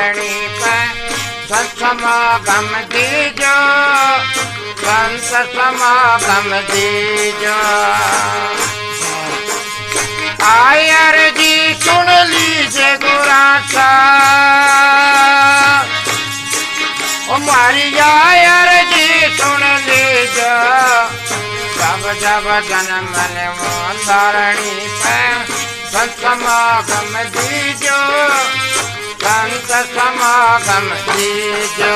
धरणी पे संत समागम दीजो, संत समागम दीजो। आयर जी सुन लीजिए गुरासा, हमारी आयर जी सुन लीजिए। जब जब जन्म ले धरणी पे संत समागम दीजो, संत समागम दीजो।